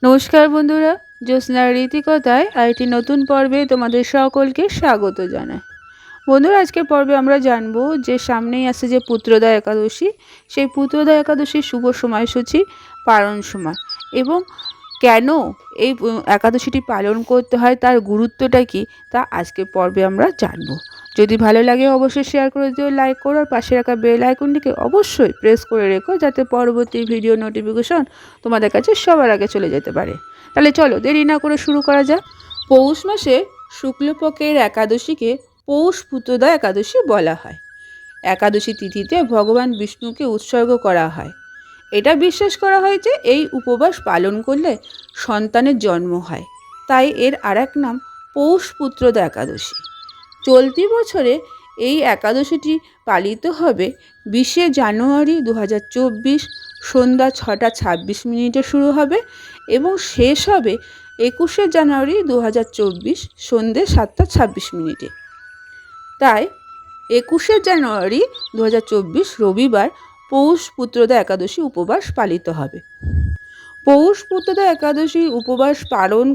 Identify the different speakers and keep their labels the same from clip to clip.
Speaker 1: নমস্কার বন্ধুরা, জ্যোৎস্নার রীতিকথায় আরেকটি নতুন পর্বে তোমাদের সকলকে স্বাগত জানাই। বন্ধুরা, আজকের পর্বে আমরা জানব যে সামনেই আসছে যে পুত্রদা একাদশী, সেই পুত্রদা একাদশীর শুভ সময়সূচি, পালন সময় এবং কেন এই একাদশীটি পালন করতে হয়, তার গুরুত্বটা কী, তা আজকের পর্বে আমরা জানব। যদি ভালো লাগে অবশ্যই শেয়ার করে দিও, লাইক করো, আর পাশে রাখা বেল আইকনটিকে অবশ্যই প্রেস করে রেখো, যাতে পরবর্তী ভিডিও নোটিফিকেশন তোমাদের কাছে সবার আগে চলে যেতে পারে। তাহলে চলো দেরি না করে শুরু করা যাক। পৌষ মাসের শুক্লপক্ষের একাদশীকে পৌষ পুত্রদা একাদশী বলা হয়। একাদশী তিথিতে ভগবান বিষ্ণুকে উৎসর্গ করা হয়। এটা বিশ্বাস করা হয় যে এই উপবাস পালন করলে সন্তানের জন্ম হয়, তাই এর আরেক নাম পৌষ পুত্রদা একাদশী। চলতি বছরে এই একাদশীটি পালিত হবে 20শে জানুয়ারি 2024 সন্ধ্যা 6:26 শুরু হবে এবং শেষ হবে 21শে জানুয়ারি 2024 সন্ধ্যে 7:26। তাই 21শে জানুয়ারি 2024 রবিবার পৌষ পুত্রদা একাদশী উপবাস পালিত হবে। পৌষ পুত্রদা একাদশী উপবাস পালন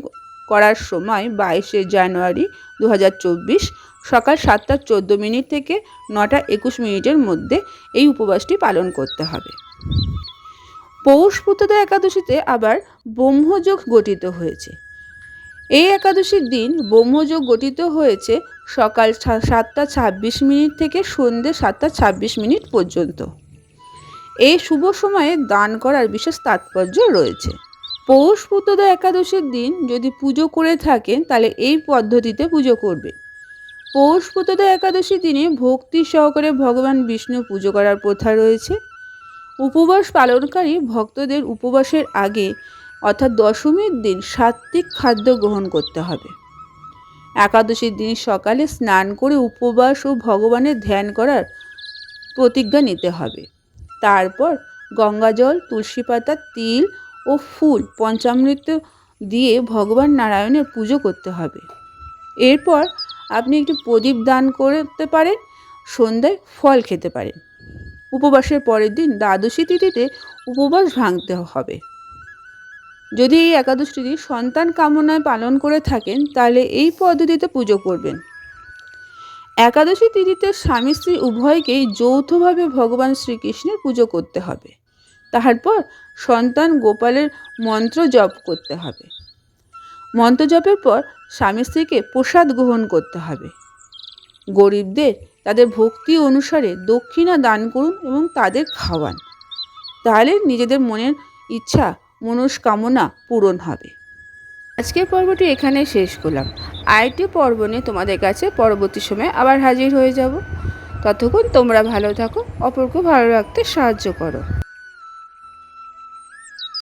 Speaker 1: করার সময় 22শে জানুয়ারি 2024 সকাল 7:14 থেকে 9:21 মধ্যে এই উপবাসটি পালন করতে হবে। পৌষ পুত্রদা একাদশীতে আবার ব্রহ্মযোগ গঠিত হয়েছে। এই একাদশীর দিন ব্রহ্মযোগ গঠিত হয়েছে সকাল 7:26 থেকে সন্ধ্যে 7:26 পর্যন্ত। এই শুভ সময়ে দান করার বিশেষ তাৎপর্য রয়েছে। পৌষ পুত্রদা একাদশীর দিন যদি পুজো করে থাকেন তাহলে এই পদ্ধতিতে পুজো করবে। পৌষ পুত্রদা একাদশীর দিনে ভক্তি সহকারে ভগবান বিষ্ণু পুজো করার প্রথা রয়েছে। উপবাস পালনকারী ভক্তদের উপবাসের আগে অর্থাৎ দশমীর দিন সাত্ত্বিক খাদ্য গ্রহণ করতে হবে। একাদশীর দিন সকালে স্নান করে উপবাস ও ভগবানের ধ্যান করার প্রতিজ্ঞা নিতে হবে। তারপর গঙ্গাজল, তুলসী পাতা, তিল ও ফুল পঞ্চামৃত দিয়ে ভগবান নারায়ণের পুজো করতে হবে। এরপর আপনি একটি প্রদীপ দান করতে পারেন, সন্ধ্যায় ফল খেতে পারেন। উপবাসের পরের দিন দ্বাদশী তিথিতে উপবাস ভাঙতে হবে। যদি এই একাদশীটি সন্তান কামনায় পালন করে থাকেন তাহলে এই পদ্ধতিতে পুজো করবেন। একাদশী তিথিতে স্বামী স্ত্রী উভয়কেই যৌথভাবে ভগবান শ্রীকৃষ্ণের পুজো করতে হবে। তারপর সন্তান গোপালের মন্ত্র জপ করতে হবে। মন্ত্র জপের পর স্বামী স্ত্রীকে প্রসাদ গ্রহণ করতে হবে। গরিবদের তাদের ভক্তি অনুসারে দক্ষিণা দান করুন এবং তাদের খাওয়ান, তাহলে নিজেদের মনের ইচ্ছা মনস্কামনা পূরণ হবে। আজকের পর্বটি এখানে শেষ করলাম। আরেকটি পর্ব নিয়ে তোমাদের কাছে পরবর্তী সময়ে আবার হাজির হয়ে যাব। ততক্ষণ তোমরা ভালো থাকো, অপরকে ভালো রাখতে সাহায্য করো।